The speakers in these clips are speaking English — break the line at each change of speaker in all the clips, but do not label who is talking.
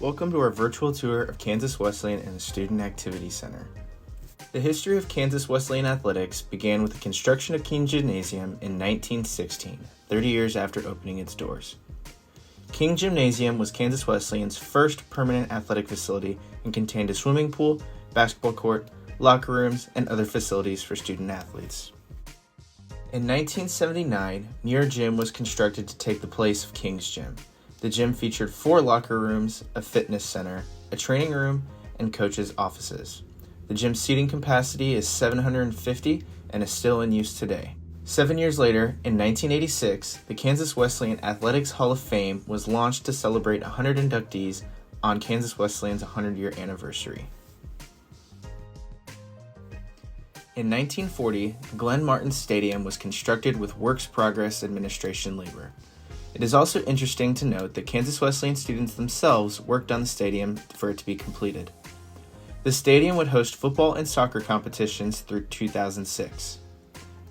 Welcome to our virtual tour of Kansas Wesleyan and the Student Activity Center. The history of Kansas Wesleyan athletics began with the construction of King Gymnasium in 1916, 30 years after opening its doors. King Gymnasium was Kansas Wesleyan's first permanent athletic facility and contained a swimming pool, basketball court, locker rooms, and other facilities for student athletes. In 1979, Muir Gym was constructed to take the place of King's Gym. The gym featured 4 locker rooms, a fitness center, a training room, and coaches' offices. The gym's seating capacity is 750 and is still in use today. 7 years later, in 1986, the Kansas Wesleyan Athletics Hall of Fame was launched to celebrate 100 inductees on Kansas Wesleyan's 100-year anniversary. In 1940, Glenn Martin Stadium was constructed with Works Progress Administration labor. It is also interesting to note that Kansas Wesleyan students themselves worked on the stadium for it to be completed. The stadium would host football and soccer competitions through 2006.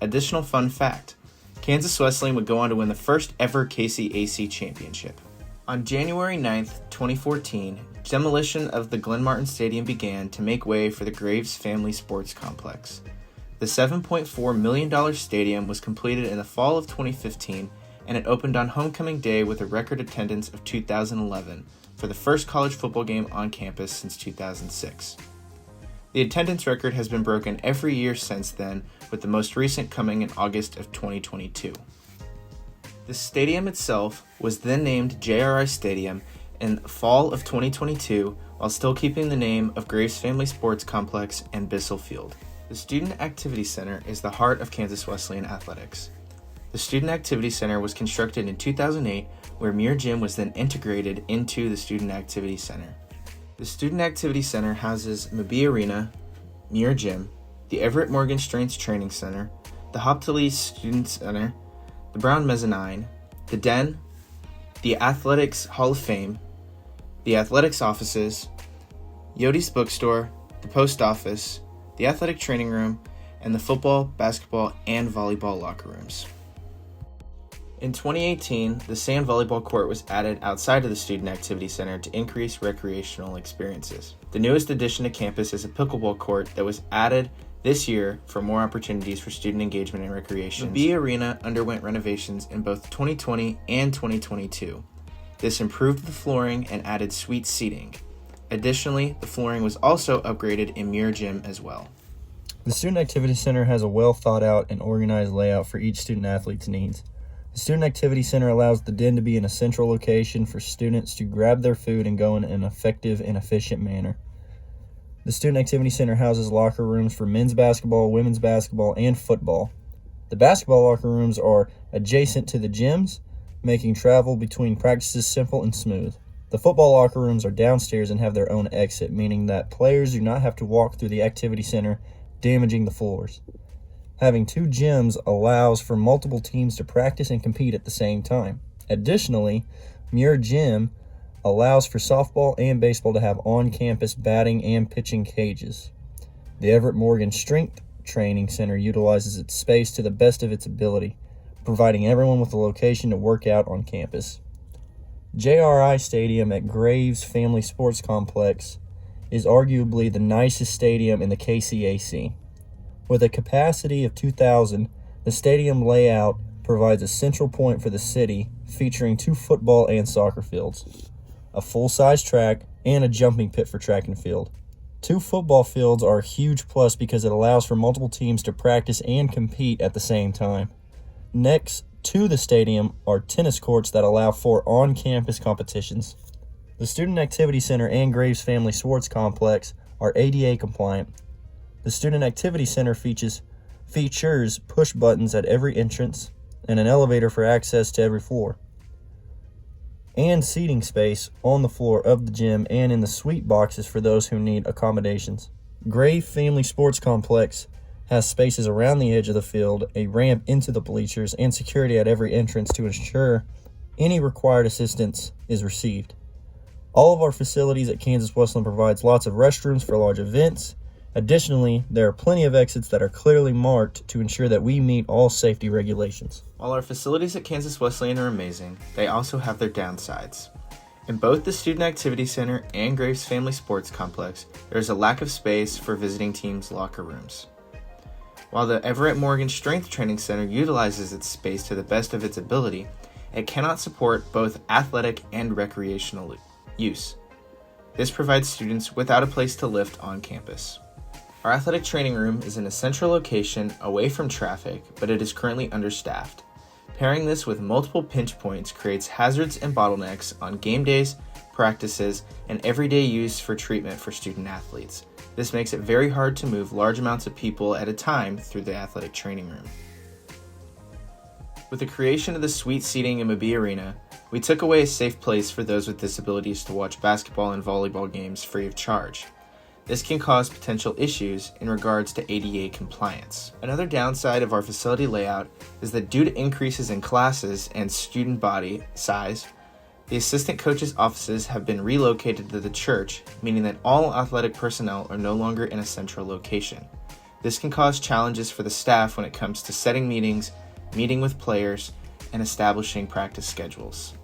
Additional fun fact, Kansas Wesleyan would go on to win the first ever KCAC championship. On January 9, 2014, demolition of the Glenn Martin Stadium began to make way for the Graves Family Sports Complex. The $7.4 million stadium was completed in the fall of 2015, and it opened on homecoming day with a record attendance of 2,011 for the first college football game on campus since 2006. The attendance record has been broken every year since then, with the most recent coming in August of 2022. The stadium itself was then named JRI Stadium in fall of 2022, while still keeping the name of Graves Family Sports Complex and Bissell Field. The Student Activity Center is the heart of Kansas Wesleyan athletics. The Student Activity Center was constructed in 2008, where Muir Gym was then integrated into the Student Activity Center. The Student Activity Center houses Mabee Arena, Muir Gym, the Everett Morgan Strength Training Center, the Hoptolese Student Center, the Brown Mezzanine, the Den, the Athletics Hall of Fame, the Athletics Offices, Yody's Bookstore, the Post Office, the Athletic Training Room, and the football, basketball, and volleyball locker rooms. In 2018, the sand volleyball court was added outside of the Student Activity Center to increase recreational experiences. The newest addition to campus is a pickleball court that was added this year for more opportunities for student engagement and recreation. The Mabee Arena underwent renovations in both 2020 and 2022. This improved the flooring and added suite seating. Additionally, the flooring was also upgraded in Muir Gym as well.
The Student Activity Center has a well thought out and organized layout for each student athlete's needs. The Student Activity Center allows the den to be in a central location for students to grab their food and go in an effective and efficient manner. The Student Activity Center houses locker rooms for men's basketball, women's basketball, and football. The basketball locker rooms are adjacent to the gyms, making travel between practices simple and smooth. The football locker rooms are downstairs and have their own exit, meaning that players do not have to walk through the activity center, damaging the floors. Having 2 gyms allows for multiple teams to practice and compete at the same time. Additionally, Muir Gym allows for softball and baseball to have on-campus batting and pitching cages. The Everett Morgan Strength Training Center utilizes its space to the best of its ability, providing everyone with a location to work out on campus. JRI Stadium at Graves Family Sports Complex is arguably the nicest stadium in the KCAC. With a capacity of 2,000, the stadium layout provides a central point for the city, featuring 2 football and soccer fields, a full-size track, and a jumping pit for track and field. 2 football fields are a huge plus because it allows for multiple teams to practice and compete at the same time. Next to the stadium are tennis courts that allow for on-campus competitions. The Student Activity Center and Graves Family Sports Complex are ADA compliant. The Student Activity Center features push buttons at every entrance and an elevator for access to every floor, and seating space on the floor of the gym and in the suite boxes for those who need accommodations. Graves Family Sports Complex has spaces around the edge of the field, a ramp into the bleachers, and security at every entrance to ensure any required assistance is received. All of our facilities at Kansas Wesleyan provides lots of restrooms for large events. Additionally, there are plenty of exits that are clearly marked to ensure that we meet all safety regulations.
While our facilities at Kansas Wesleyan are amazing, they also have their downsides. In both the Student Activity Center and Graves Family Sports Complex, there is a lack of space for visiting teams' locker rooms. While the Everett Morgan Strength Training Center utilizes its space to the best of its ability, it cannot support both athletic and recreational use. This provides students without a place to lift on campus. Our athletic training room is in a central location away from traffic, but it is currently understaffed. Pairing this with multiple pinch points creates hazards and bottlenecks on game days, practices, and everyday use for treatment for student athletes. This makes it very hard to move large amounts of people at a time through the athletic training room. With the creation of the suite seating in Mabee Arena, we took away a safe place for those with disabilities to watch basketball and volleyball games free of charge. This can cause potential issues in regards to ADA compliance. Another downside of our facility layout is that due to increases in classes and student body size, the assistant coaches' offices have been relocated to the church, meaning that all athletic personnel are no longer in a central location. This can cause challenges for the staff when it comes to setting meetings, meeting with players, and establishing practice schedules.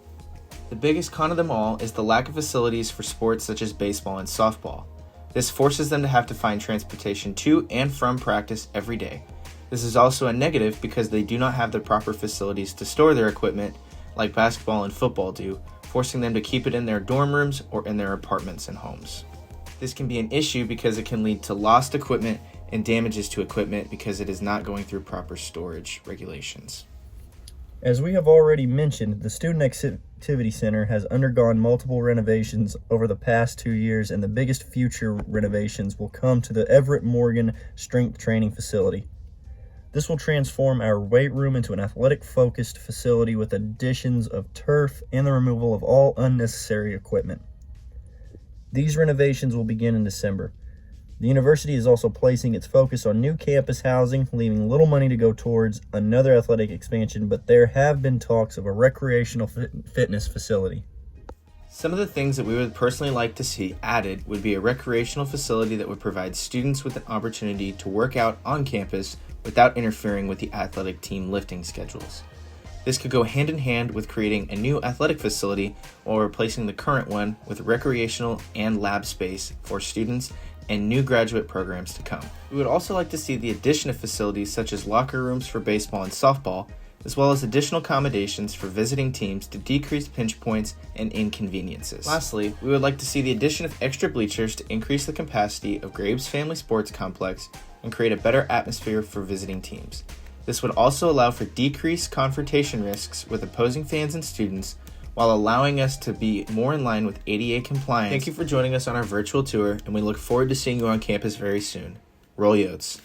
The biggest con of them all is the lack of facilities for sports such as baseball and softball. This forces them to have to find transportation to and from practice every day. This is also a negative because they do not have the proper facilities to store their equipment like basketball and football do, forcing them to keep it in their dorm rooms or in their apartments and homes. This can be an issue because it can lead to lost equipment and damages to equipment because it is not going through proper storage regulations.
As we have already mentioned, the Student Activity Center has undergone multiple renovations over the past 2 years, and the biggest future renovations will come to the Everett Morgan Strength Training Facility. This will transform our weight room into an athletic-focused facility with additions of turf and the removal of all unnecessary equipment. These renovations will begin in December. The university is also placing its focus on new campus housing, leaving little money to go towards another athletic expansion, but there have been talks of a recreational fitness facility.
Some of the things that we would personally like to see added would be a recreational facility that would provide students with an opportunity to work out on campus without interfering with the athletic team lifting schedules. This could go hand in hand with creating a new athletic facility while replacing the current one with recreational and lab space for students and new graduate programs to come. We would also like to see the addition of facilities such as locker rooms for baseball and softball, as well as additional accommodations for visiting teams to decrease pinch points and inconveniences. Lastly, we would like to see the addition of extra bleachers to increase the capacity of Graves Family Sports Complex and create a better atmosphere for visiting teams. This would also allow for decreased confrontation risks with opposing fans and students, while allowing us to be more in line with ADA compliance. Thank you for joining us on our virtual tour, and we look forward to seeing you on campus very soon. Roll Yotes.